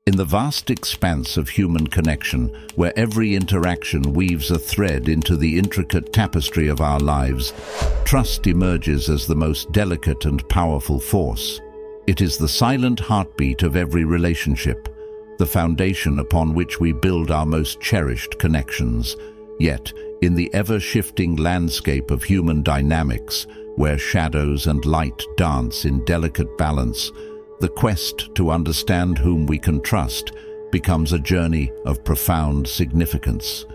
In the vast expanse of human connection, where every interaction weaves a thread into the intricate tapestry of our lives, trust emerges as the most delicate and powerful force. It is the silent heartbeat of every relationship, the foundation upon which we build our most cherished connections. Yet, in the ever-shifting landscape of human dynamics, where shadows and light dance in delicate balance, the quest to understand whom we can trust becomes a journey of profound significance.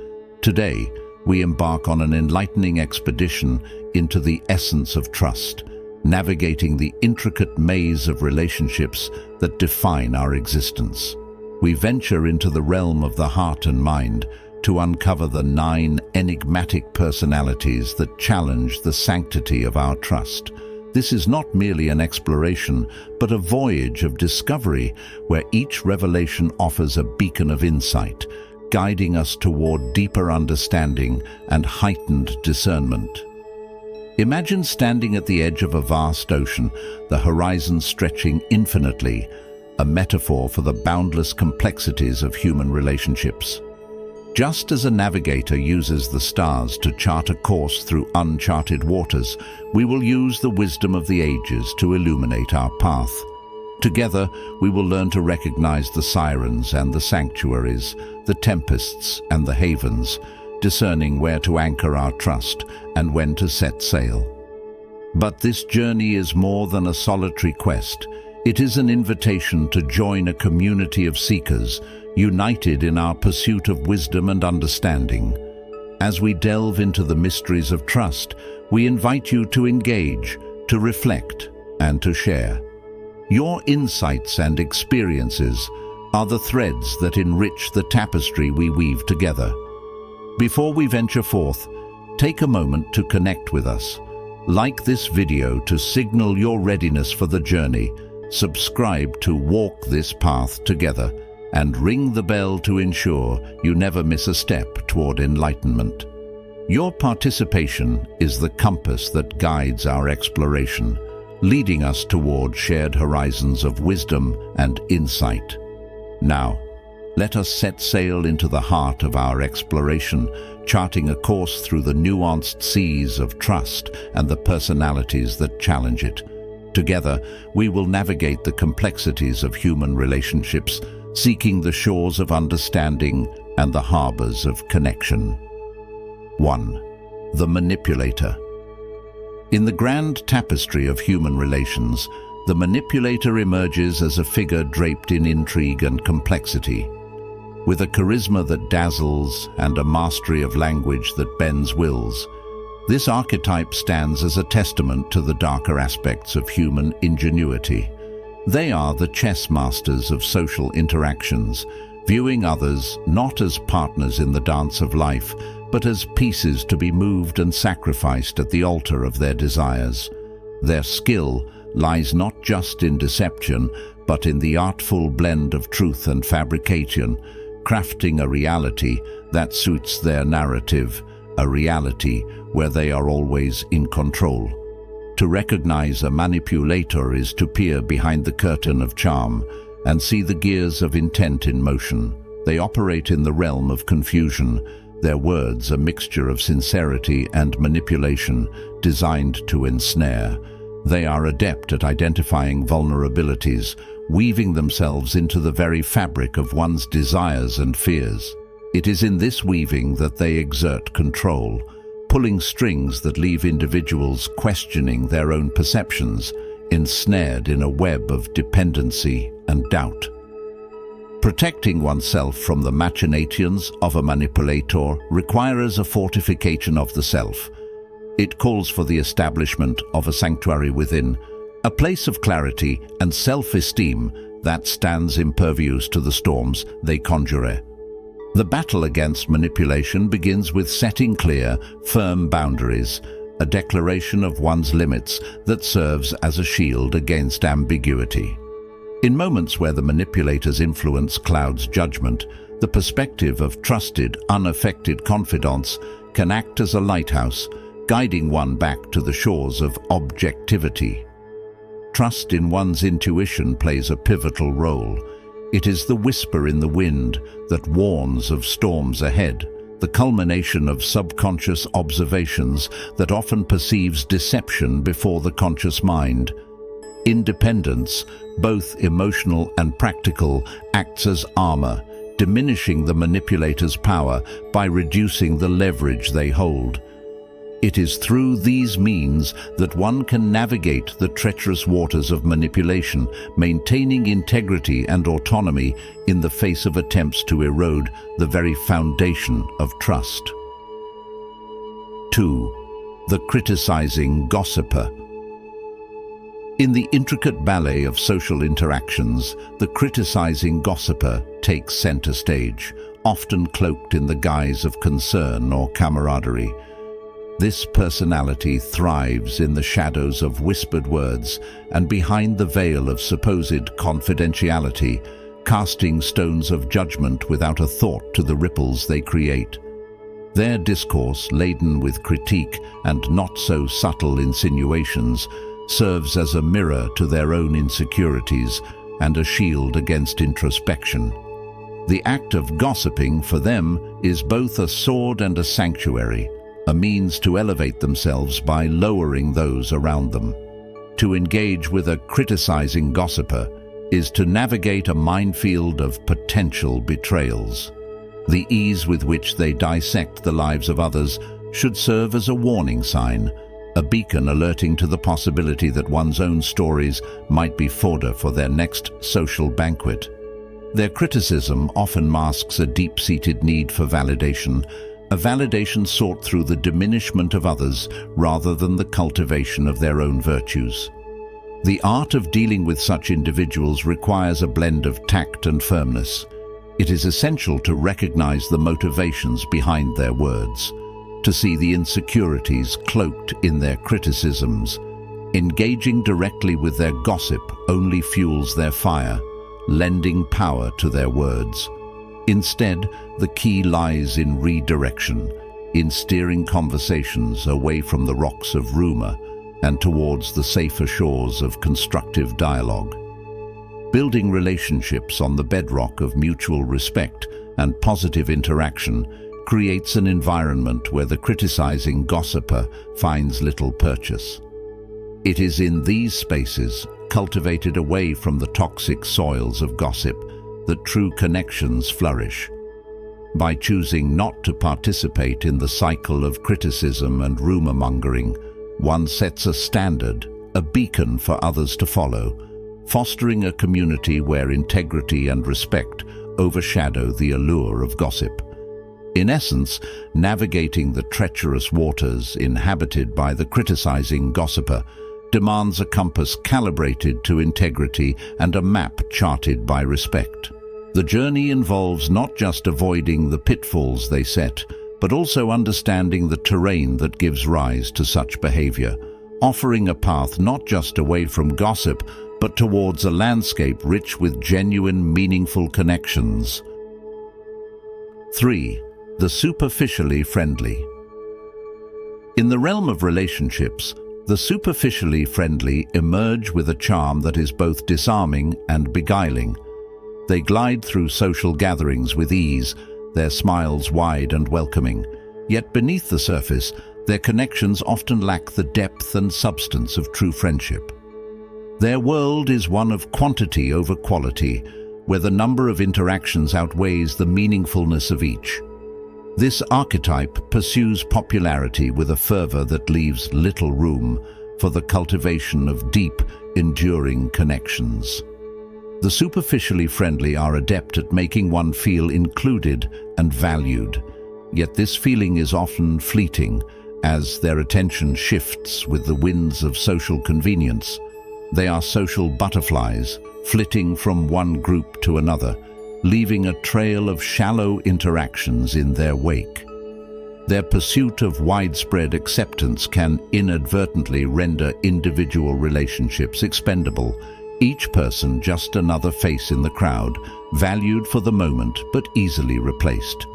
Today, we embark on an enlightening expedition into the essence of trust, navigating the intricate maze of relationships that define our existence. We venture into the realm of the heart and mind to uncover the 9 enigmatic personalities that challenge the sanctity of our trust. This is not merely an exploration, but a voyage of discovery where each revelation offers a beacon of insight, guiding us toward deeper understanding and heightened discernment. Imagine standing at the edge of a vast ocean, the horizon stretching infinitely, a metaphor for the boundless complexities of human relationships. Just as a navigator uses the stars to chart a course through uncharted waters, we will use the wisdom of the ages to illuminate our path. Together, we will learn to recognize the sirens and the sanctuaries, the tempests and the havens, discerning where to anchor our trust and when to set sail. But this journey is more than a solitary quest. It is an invitation to join a community of seekers, united in our pursuit of wisdom and understanding. As we delve into the mysteries of trust, we invite you to engage, to reflect, and to share. Your insights and experiences are the threads that enrich the tapestry we weave together. Before we venture forth, take a moment to connect with us. Like this video to signal your readiness for the journey, subscribe to Walk This Path Together, and ring the bell to ensure you never miss a step toward enlightenment. Your participation is the compass that guides our exploration, leading us toward shared horizons of wisdom and insight. Now, let us set sail into the heart of our exploration, charting a course through the nuanced seas of trust and the personalities that challenge it. Together, we will navigate the complexities of human relationships, seeking the shores of understanding and the harbors of connection. 1. The manipulator. In the grand tapestry of human relations, the manipulator emerges as a figure draped in intrigue and complexity. With a charisma that dazzles and a mastery of language that bends wills, this archetype stands as a testament to the darker aspects of human ingenuity. They are the chess masters of social interactions, viewing others not as partners in the dance of life, but as pieces to be moved and sacrificed at the altar of their desires. Their skill lies not just in deception, but in the artful blend of truth and fabrication, crafting a reality that suits their narrative, a reality where they are always in control. To recognize a manipulator is to peer behind the curtain of charm and see the gears of intent in motion. They operate in the realm of confusion, their words a mixture of sincerity and manipulation designed to ensnare. They are adept at identifying vulnerabilities, weaving themselves into the very fabric of one's desires and fears. It is in this weaving that they exert control, pulling strings that leave individuals questioning their own perceptions, ensnared in a web of dependency and doubt. Protecting oneself from the machinations of a manipulator requires a fortification of the self. It calls for the establishment of a sanctuary within, a place of clarity and self-esteem that stands impervious to the storms they conjure. The battle against manipulation begins with setting clear, firm boundaries, a declaration of one's limits that serves as a shield against ambiguity. In moments where the manipulator's influence clouds judgment, the perspective of trusted, unaffected confidants can act as a lighthouse, guiding one back to the shores of objectivity. Trust in one's intuition plays a pivotal role. It is the whisper in the wind that warns of storms ahead, the culmination of subconscious observations that often perceives deception before the conscious mind. Independence, both emotional and practical, acts as armor, diminishing the manipulator's power by reducing the leverage they hold. It is through these means that one can navigate the treacherous waters of manipulation, maintaining integrity and autonomy in the face of attempts to erode the very foundation of trust. 2. The criticizing gossiper. In the intricate ballet of social interactions, the criticizing gossiper takes center stage, often cloaked in the guise of concern or camaraderie. This personality thrives in the shadows of whispered words and behind the veil of supposed confidentiality, casting stones of judgment without a thought to the ripples they create. Their discourse, laden with critique and not so subtle insinuations, serves as a mirror to their own insecurities and a shield against introspection. The act of gossiping for them is both a sword and a sanctuary, a means to elevate themselves by lowering those around them. To engage with a criticizing gossiper is to navigate a minefield of potential betrayals. The ease with which they dissect the lives of others should serve as a warning sign, a beacon alerting to the possibility that one's own stories might be fodder for their next social banquet. Their criticism often masks a deep-seated need for validation, a validation sought through the diminishment of others rather than the cultivation of their own virtues. The art of dealing with such individuals requires a blend of tact and firmness. It is essential to recognize the motivations behind their words, to see the insecurities cloaked in their criticisms. Engaging directly with their gossip only fuels their fire, lending power to their words. Instead, the key lies in redirection, in steering conversations away from the rocks of rumor and towards the safer shores of constructive dialogue. Building relationships on the bedrock of mutual respect and positive interaction creates an environment where the criticizing gossiper finds little purchase. It is in these spaces, cultivated away from the toxic soils of gossip, that true connections flourish. By choosing not to participate in the cycle of criticism and rumor-mongering, one sets a standard, a beacon for others to follow, fostering a community where integrity and respect overshadow the allure of gossip. In essence, navigating the treacherous waters inhabited by the criticizing gossiper demands a compass calibrated to integrity and a map charted by respect. The journey involves not just avoiding the pitfalls they set, but also understanding the terrain that gives rise to such behavior, offering a path not just away from gossip, but towards a landscape rich with genuine, meaningful connections. 3. The superficially friendly. In the realm of relationships, the superficially friendly emerge with a charm that is both disarming and beguiling. They glide through social gatherings with ease, their smiles wide and welcoming. Yet beneath the surface, their connections often lack the depth and substance of true friendship. Their world is one of quantity over quality, where the number of interactions outweighs the meaningfulness of each. This archetype pursues popularity with a fervor that leaves little room for the cultivation of deep, enduring connections. The superficially friendly are adept at making one feel included and valued, yet this feeling is often fleeting as their attention shifts with the winds of social convenience. They are social butterflies, flitting from one group to another, leaving a trail of shallow interactions in their wake. Their pursuit of widespread acceptance can inadvertently render individual relationships expendable, each person just another face in the crowd, valued for the moment but easily replaced.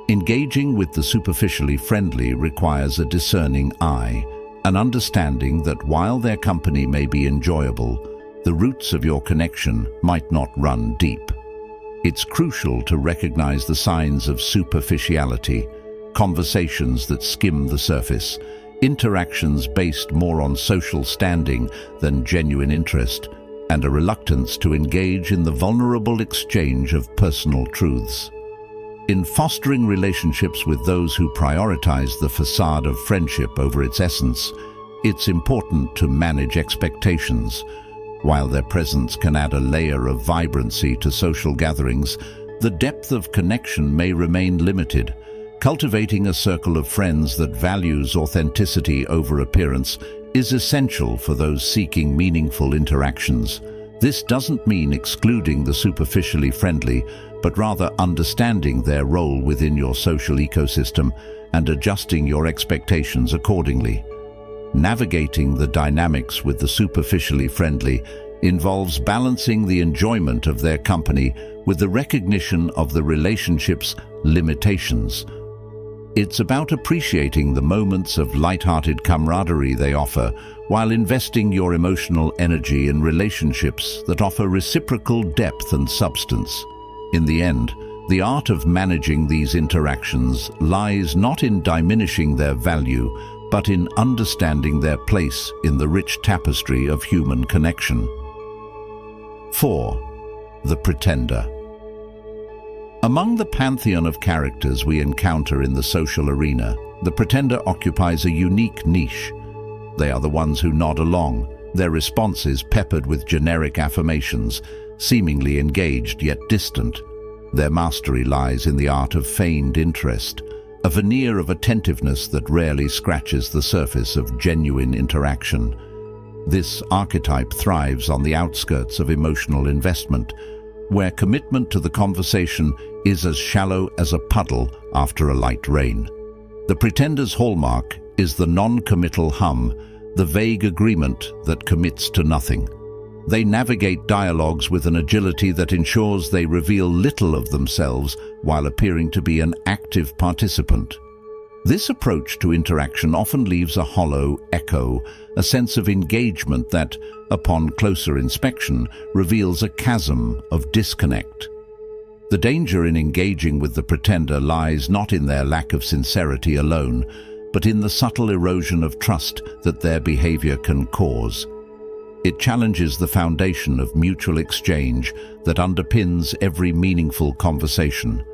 Engaging with the superficially friendly requires a discerning eye, an understanding that while their company may be enjoyable, the roots of your connection might not run deep. It's crucial to recognize the signs of superficiality, conversations that skim the surface, interactions based more on social standing than genuine interest, and a reluctance to engage in the vulnerable exchange of personal truths. In fostering relationships with those who prioritize the facade of friendship over its essence, it's important to manage expectations. While their presence can add a layer of vibrancy to social gatherings, the depth of connection may remain limited. Cultivating a circle of friends that values authenticity over appearance is essential for those seeking meaningful interactions. This doesn't mean excluding the superficially friendly, but rather understanding their role within your social ecosystem and adjusting your expectations accordingly. Navigating the dynamics with the superficially friendly involves balancing the enjoyment of their company with the recognition of the relationship's limitations. It's about appreciating the moments of light-hearted camaraderie they offer, while investing your emotional energy in relationships that offer reciprocal depth and substance. In the end, the art of managing these interactions lies not in diminishing their value, but in understanding their place in the rich tapestry of human connection. 4. The Pretender. Among the pantheon of characters we encounter in the social arena, the pretender occupies a unique niche. They are the ones who nod along, their responses peppered with generic affirmations, seemingly engaged yet distant. Their mastery lies in the art of feigned interest, a veneer of attentiveness that rarely scratches the surface of genuine interaction. This archetype thrives on the outskirts of emotional investment, where commitment to the conversation is as shallow as a puddle after a light rain. The pretender's hallmark is the non-committal hum, the vague agreement that commits to nothing. They navigate dialogues with an agility that ensures they reveal little of themselves while appearing to be an active participant. This approach to interaction often leaves a hollow echo, a sense of engagement that, upon closer inspection, reveals a chasm of disconnect. The danger in engaging with the pretender lies not in their lack of sincerity alone, but in the subtle erosion of trust that their behavior can cause. It challenges the foundation of mutual exchange that underpins every meaningful conversation.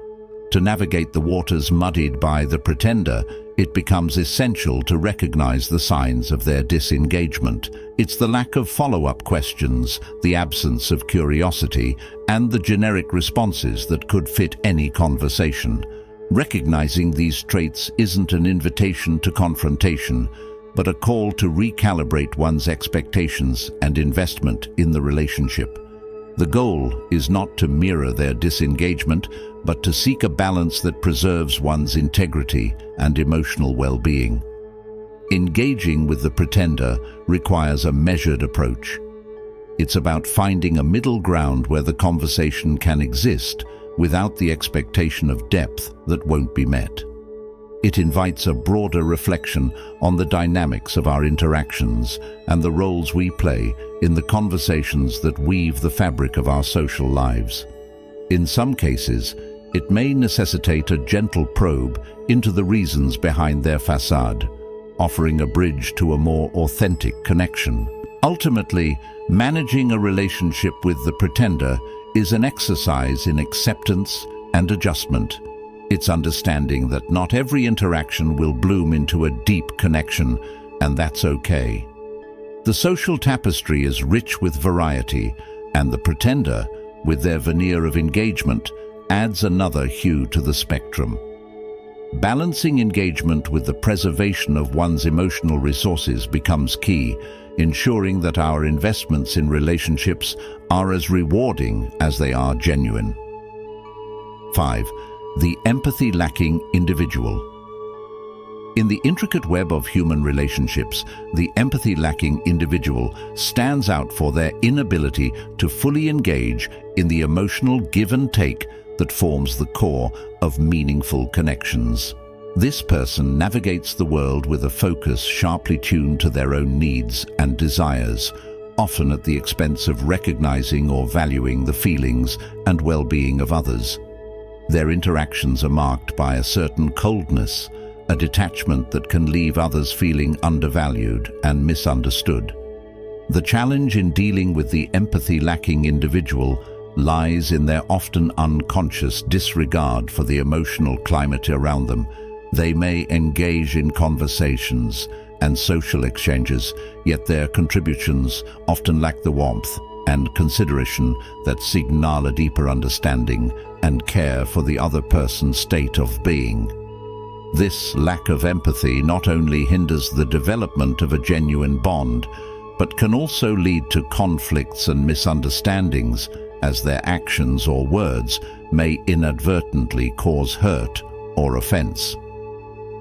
To navigate the waters muddied by the pretender, it becomes essential to recognize the signs of their disengagement. It's the lack of follow-up questions, the absence of curiosity, and the generic responses that could fit any conversation. Recognizing these traits isn't an invitation to confrontation, but a call to recalibrate one's expectations and investment in the relationship. The goal is not to mirror their disengagement, but to seek a balance that preserves one's integrity and emotional well-being. Engaging with the pretender requires a measured approach. It's about finding a middle ground where the conversation can exist without the expectation of depth that won't be met. It invites a broader reflection on the dynamics of our interactions and the roles we play in the conversations that weave the fabric of our social lives. In some cases, it may necessitate a gentle probe into the reasons behind their facade, offering a bridge to a more authentic connection. Ultimately, managing a relationship with the pretender is an exercise in acceptance and adjustment. It's understanding that not every interaction will bloom into a deep connection, and that's okay. The social tapestry is rich with variety, and the pretender, with their veneer of engagement, adds another hue to the spectrum. Balancing engagement with the preservation of one's emotional resources becomes key, ensuring that our investments in relationships are as rewarding as they are genuine. 5. The empathy-lacking individual. In the intricate web of human relationships, the empathy-lacking individual stands out for their inability to fully engage in the emotional give and take that forms the core of meaningful connections. This person navigates the world with a focus sharply tuned to their own needs and desires, often at the expense of recognizing or valuing the feelings and well-being of others. Their interactions are marked by a certain coldness, a detachment that can leave others feeling undervalued and misunderstood. The challenge in dealing with the empathy-lacking individual lies in their often unconscious disregard for the emotional climate around them. They may engage in conversations and social exchanges, yet their contributions often lack the warmth and consideration that signal a deeper understanding and care for the other person's state of being. This lack of empathy not only hinders the development of a genuine bond, but can also lead to conflicts and misunderstandings, as their actions or words may inadvertently cause hurt or offense.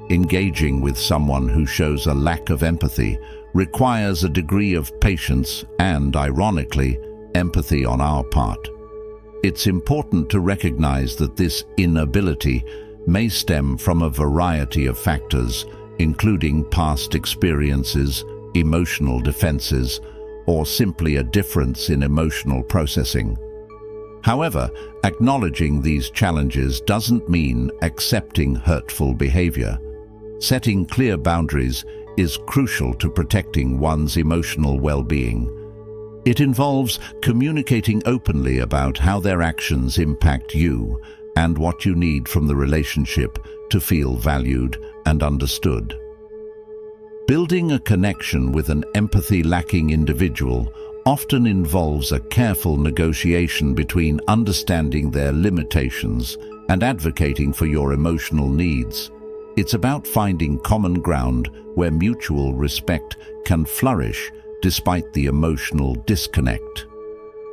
Engaging with someone who shows a lack of empathy requires a degree of patience and, ironically, empathy on our part. It's important to recognize that this inability may stem from a variety of factors, including past experiences, emotional defenses, or simply a difference in emotional processing. However, acknowledging these challenges doesn't mean accepting hurtful behavior. Setting clear boundaries is crucial to protecting one's emotional well-being. It involves communicating openly about how their actions impact you and what you need from the relationship to feel valued and understood. Building a connection with an empathy-lacking individual often involves a careful negotiation between understanding their limitations and advocating for your emotional needs. It's about finding common ground where mutual respect can flourish despite the emotional disconnect.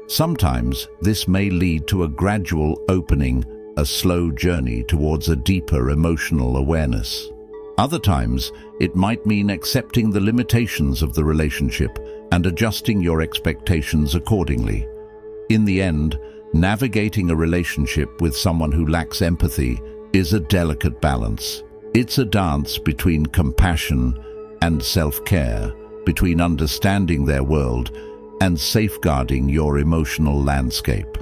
Sometimes this may lead to a gradual opening, a slow journey towards a deeper emotional awareness. Other times, it might mean accepting the limitations of the relationship and adjusting your expectations accordingly. In the end, navigating a relationship with someone who lacks empathy is a delicate balance. It's a dance between compassion and self-care, between understanding their world and safeguarding your emotional landscape.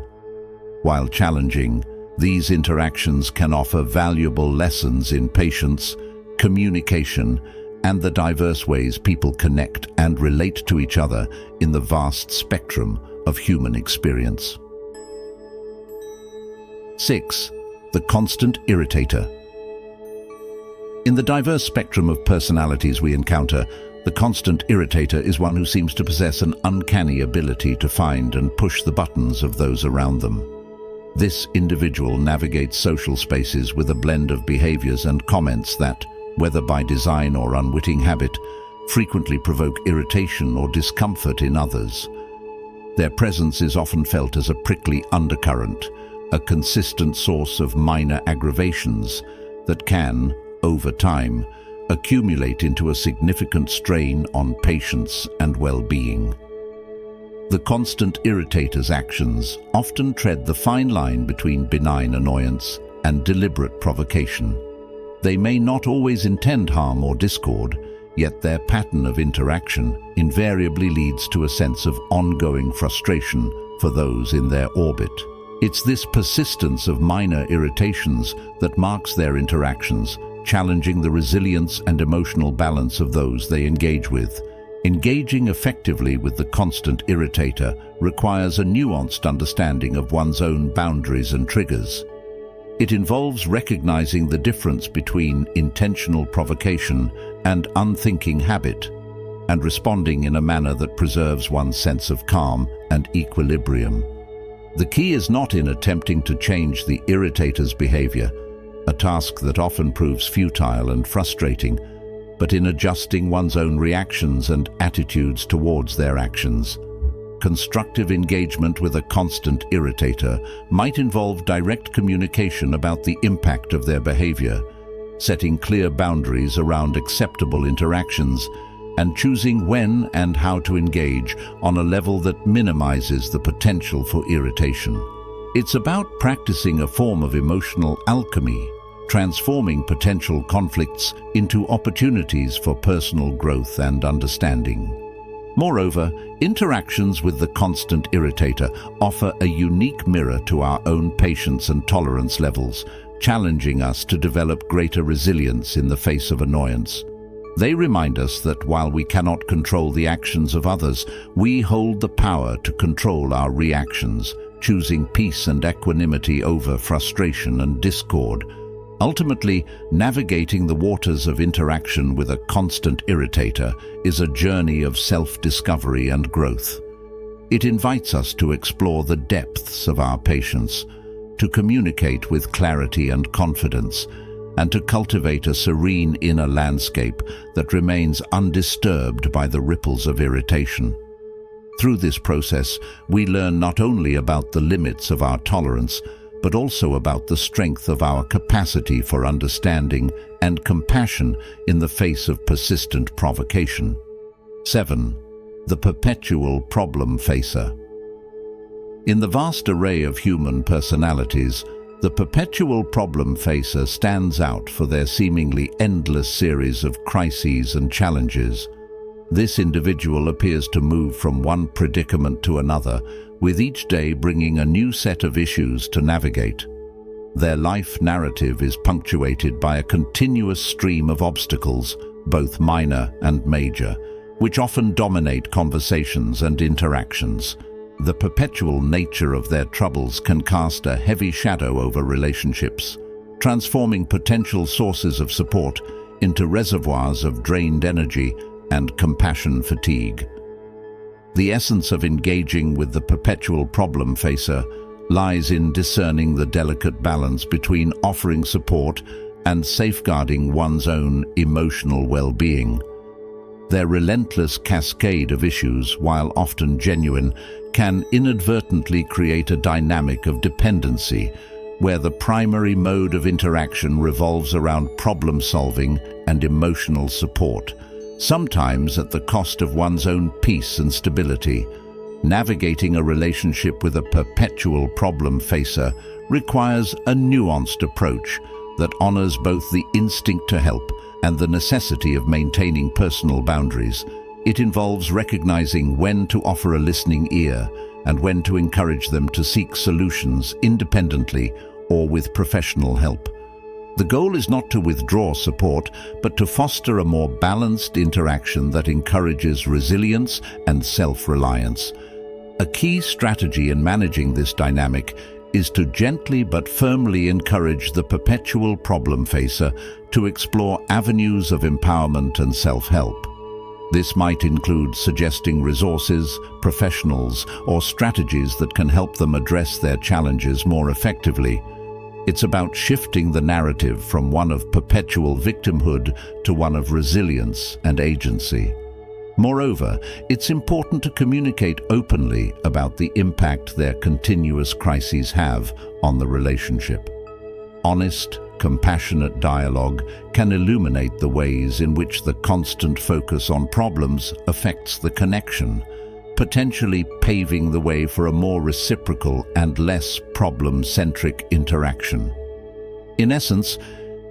While challenging, these interactions can offer valuable lessons in patience, communication, and the diverse ways people connect and relate to each other in the vast spectrum of human experience. 6. The Constant Irritator. In the diverse spectrum of personalities we encounter, the constant irritator is one who seems to possess an uncanny ability to find and push the buttons of those around them. This individual navigates social spaces with a blend of behaviors and comments that, whether by design or unwitting habit, frequently provoke irritation or discomfort in others. Their presence is often felt as a prickly undercurrent, a consistent source of minor aggravations that can, over time, accumulate into a significant strain on patience and well-being. The constant irritator's actions often tread the fine line between benign annoyance and deliberate provocation. They may not always intend harm or discord, yet their pattern of interaction invariably leads to a sense of ongoing frustration for those in their orbit. It's this persistence of minor irritations that marks their interactions, challenging the resilience and emotional balance of those they engage with. Engaging effectively with the constant irritator requires a nuanced understanding of one's own boundaries and triggers. It involves recognizing the difference between intentional provocation and unthinking habit, and responding in a manner that preserves one's sense of calm and equilibrium. The key is not in attempting to change the irritator's behavior, a task that often proves futile and frustrating, but in adjusting one's own reactions and attitudes towards their actions. Constructive engagement with a constant irritator might involve direct communication about the impact of their behavior, setting clear boundaries around acceptable interactions, and choosing when and how to engage on a level that minimizes the potential for irritation. It's about practicing a form of emotional alchemy, transforming potential conflicts into opportunities for personal growth and understanding. Moreover, interactions with the constant irritator offer a unique mirror to our own patience and tolerance levels, challenging us to develop greater resilience in the face of annoyance. They remind us that while we cannot control the actions of others, we hold the power to control our reactions, choosing peace and equanimity over frustration and discord. Ultimately, navigating the waters of interaction with a constant irritator is a journey of self-discovery and growth. It invites us to explore the depths of our patience, to communicate with clarity and confidence, and to cultivate a serene inner landscape that remains undisturbed by the ripples of irritation. Through this process, we learn not only about the limits of our tolerance, but also about the strength of our capacity for understanding and compassion in the face of persistent provocation. 7. The Perpetual Problem Facer. In the vast array of human personalities, the perpetual problem facer stands out for their seemingly endless series of crises and challenges. This individual appears to move from one predicament to another, with each day bringing a new set of issues to navigate. Their life narrative is punctuated by a continuous stream of obstacles, both minor and major, which often dominate conversations and interactions. The perpetual nature of their troubles can cast a heavy shadow over relationships, transforming potential sources of support into reservoirs of drained energy and compassion fatigue. The essence of engaging with the perpetual problem facer lies in discerning the delicate balance between offering support and safeguarding one's own emotional well-being. Their relentless cascade of issues, while often genuine, can inadvertently create a dynamic of dependency, where the primary mode of interaction revolves around problem-solving and emotional support, sometimes at the cost of one's own peace and stability. Navigating a relationship with a perpetual problem facer requires a nuanced approach that honors both the instinct to help and the necessity of maintaining personal boundaries. It involves recognizing when to offer a listening ear and when to encourage them to seek solutions independently or with professional help. The goal is not to withdraw support, but to foster a more balanced interaction that encourages resilience and self-reliance. A key strategy in managing this dynamic is to gently but firmly encourage the perpetual problem facer to explore avenues of empowerment and self-help. This might include suggesting resources, professionals, or strategies that can help them address their challenges more effectively. It's about shifting the narrative from one of perpetual victimhood to one of resilience and agency. Moreover, it's important to communicate openly about the impact their continuous crises have on the relationship. Honest, compassionate dialogue can illuminate the ways in which the constant focus on problems affects the connection, potentially paving the way for a more reciprocal and less problem-centric interaction. In essence,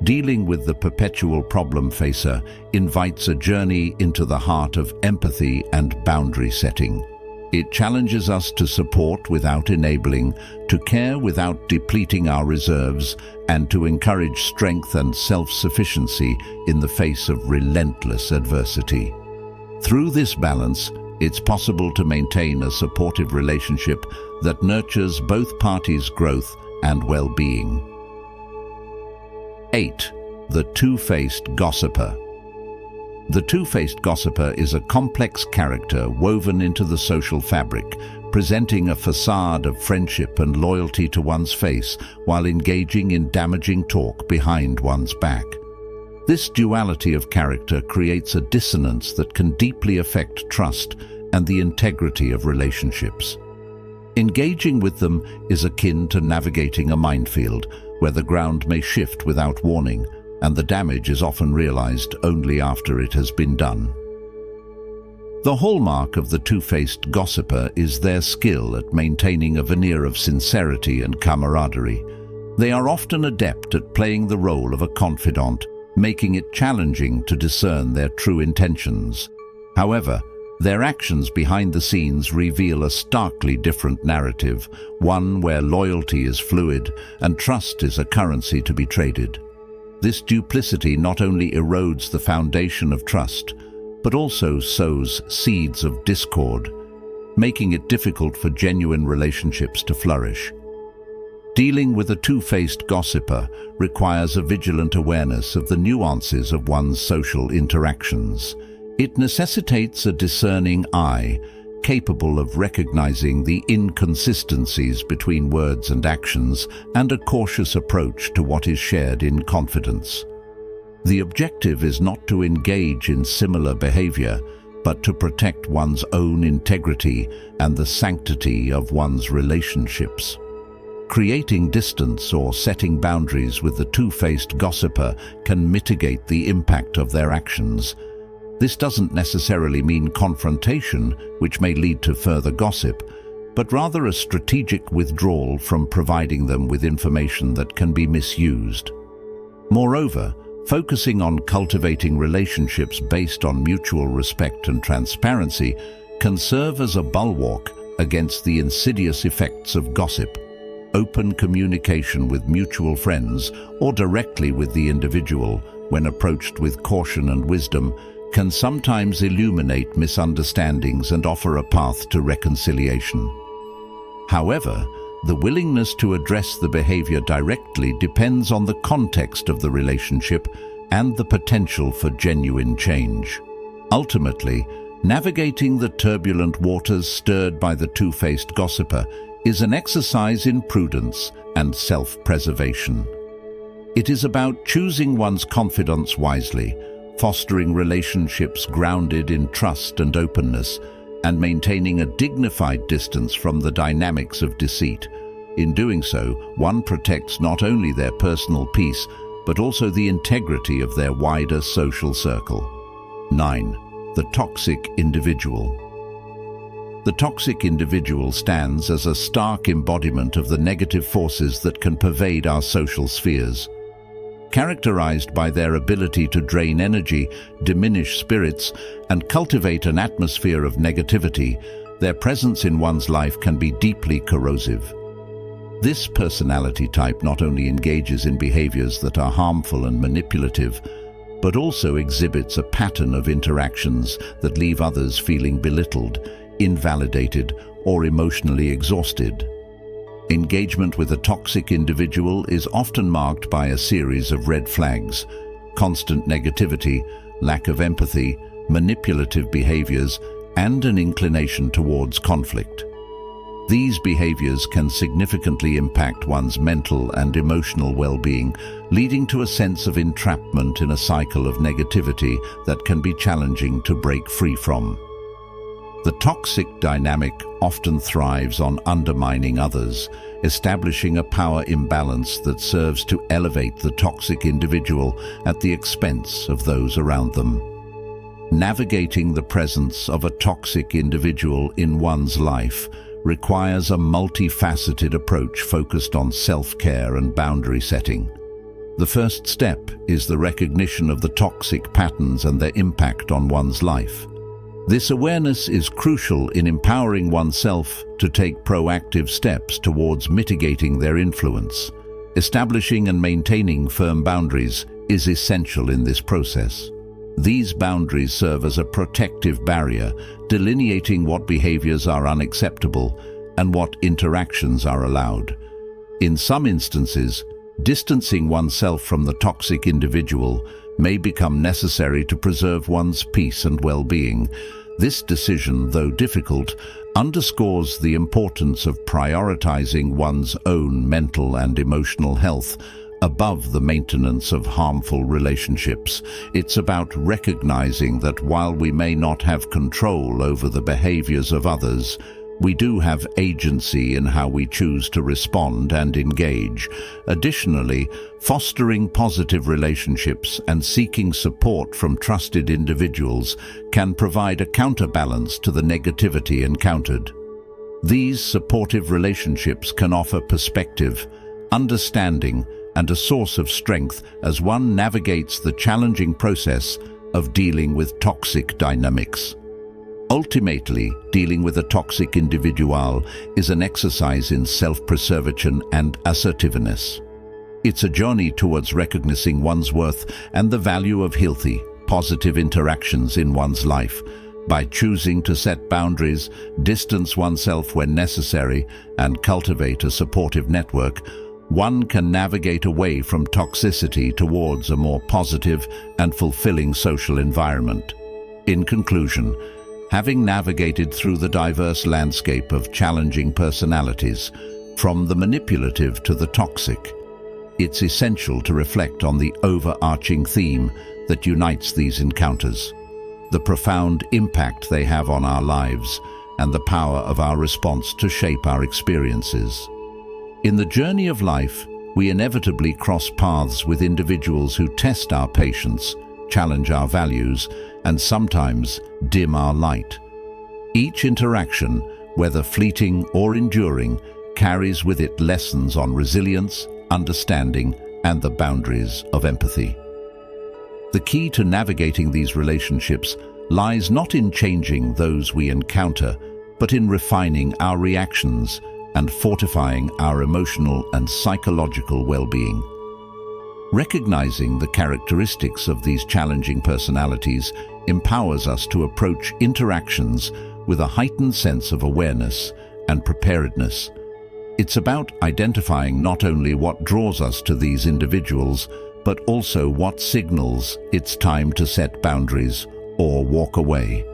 dealing with the perpetual problem facer invites a journey into the heart of empathy and boundary setting. It challenges us to support without enabling, to care without depleting our reserves, and to encourage strength and self-sufficiency in the face of relentless adversity. Through this balance, it's possible to maintain a supportive relationship that nurtures both parties' growth and well-being. 8. The Two-Faced Gossiper. The Two-Faced Gossiper is a complex character woven into the social fabric, presenting a facade of friendship and loyalty to one's face while engaging in damaging talk behind one's back. This duality of character creates a dissonance that can deeply affect trust and the integrity of relationships. Engaging with them is akin to navigating a minefield, where the ground may shift without warning, and the damage is often realized only after it has been done. The hallmark of the two-faced gossiper is their skill at maintaining a veneer of sincerity and camaraderie. They are often adept at playing the role of a confidant, making it challenging to discern their true intentions. However, Their actions behind the scenes reveal a starkly different narrative, one where loyalty is fluid and trust is a currency to be traded. This duplicity not only erodes the foundation of trust, but also sows seeds of discord, making it difficult for genuine relationships to flourish. Dealing with a two-faced gossiper requires a vigilant awareness of the nuances of one's social interactions. It necessitates a discerning eye, capable of recognizing the inconsistencies between words and actions, and a cautious approach to what is shared in confidence. The objective is not to engage in similar behavior, but to protect one's own integrity and the sanctity of one's relationships. Creating distance or setting boundaries with the two-faced gossiper can mitigate the impact of their actions. This doesn't necessarily mean confrontation, which may lead to further gossip, but rather a strategic withdrawal from providing them with information that can be misused. Moreover, focusing on cultivating relationships based on mutual respect and transparency can serve as a bulwark against the insidious effects of gossip. Open communication with mutual friends or directly with the individual, when approached with caution and wisdom, can sometimes illuminate misunderstandings and offer a path to reconciliation. However, the willingness to address the behavior directly depends on the context of the relationship and the potential for genuine change. Ultimately, navigating the turbulent waters stirred by the two-faced gossiper is an exercise in prudence and self-preservation. It is about choosing one's confidence wisely, fostering relationships grounded in trust and openness, and maintaining a dignified distance from the dynamics of deceit. In doing so, one protects not only their personal peace, but also the integrity of their wider social circle. 9. The toxic individual. The toxic individual stands as a stark embodiment of the negative forces that can pervade our social spheres. Characterized by their ability to drain energy, diminish spirits, and cultivate an atmosphere of negativity, their presence in one's life can be deeply corrosive. This personality type not only engages in behaviors that are harmful and manipulative, but also exhibits a pattern of interactions that leave others feeling belittled, invalidated, or emotionally exhausted. Engagement with a toxic individual is often marked by a series of red flags: constant negativity, lack of empathy, manipulative behaviors, and an inclination towards conflict. These behaviors can significantly impact one's mental and emotional well-being, leading to a sense of entrapment in a cycle of negativity that can be challenging to break free from. The toxic dynamic often thrives on undermining others, establishing a power imbalance that serves to elevate the toxic individual at the expense of those around them. Navigating the presence of a toxic individual in one's life requires a multifaceted approach focused on self-care and boundary setting. The first step is the recognition of the toxic patterns and their impact on one's life. This awareness is crucial in empowering oneself to take proactive steps towards mitigating their influence. Establishing and maintaining firm boundaries is essential in this process. These boundaries serve as a protective barrier, delineating what behaviors are unacceptable and what interactions are allowed. In some instances, distancing oneself from the toxic individual may become necessary to preserve one's peace and well-being. This decision, though difficult, underscores the importance of prioritizing one's own mental and emotional health above the maintenance of harmful relationships. It's about recognizing that while we may not have control over the behaviors of others, we do have agency in how we choose to respond and engage. Additionally, fostering positive relationships and seeking support from trusted individuals can provide a counterbalance to the negativity encountered. These supportive relationships can offer perspective, understanding, and a source of strength as one navigates the challenging process of dealing with toxic dynamics. Ultimately, dealing with a toxic individual is an exercise in self-preservation and assertiveness. It's a journey towards recognizing one's worth and the value of healthy, positive interactions in one's life. By choosing to set boundaries, distance oneself when necessary, and cultivate a supportive network, one can navigate away from toxicity towards a more positive and fulfilling social environment. In conclusion, having navigated through the diverse landscape of challenging personalities, from the manipulative to the toxic, it's essential to reflect on the overarching theme that unites these encounters, the profound impact they have on our lives, and the power of our response to shape our experiences. In the journey of life, we inevitably cross paths with individuals who test our patience, challenge our values, and sometimes dim our light. Each interaction, whether fleeting or enduring, carries with it lessons on resilience, understanding, and the boundaries of empathy. The key to navigating these relationships lies not in changing those we encounter, but in refining our reactions and fortifying our emotional and psychological well-being. Recognizing the characteristics of these challenging personalities empowers us to approach interactions with a heightened sense of awareness and preparedness. It's about identifying not only what draws us to these individuals, but also what signals it's time to set boundaries or walk away.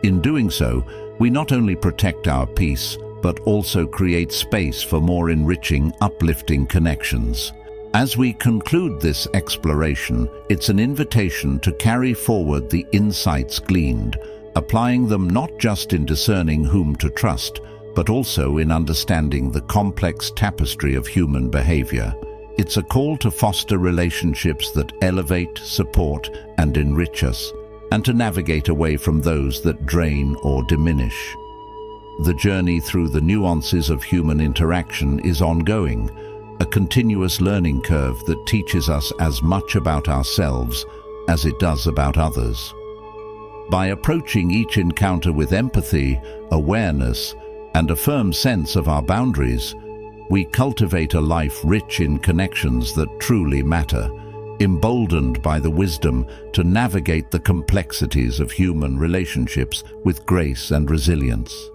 In doing so, we not only protect our peace, but also create space for more enriching, uplifting connections. As we conclude this exploration, it's an invitation to carry forward the insights gleaned, applying them not just in discerning whom to trust, but also in understanding the complex tapestry of human behavior. It's a call to foster relationships that elevate, support, and enrich us, and to navigate away from those that drain or diminish. The journey through the nuances of human interaction is ongoing, a continuous learning curve that teaches us as much about ourselves as it does about others. By approaching each encounter with empathy, awareness, and a firm sense of our boundaries, we cultivate a life rich in connections that truly matter, emboldened by the wisdom to navigate the complexities of human relationships with grace and resilience.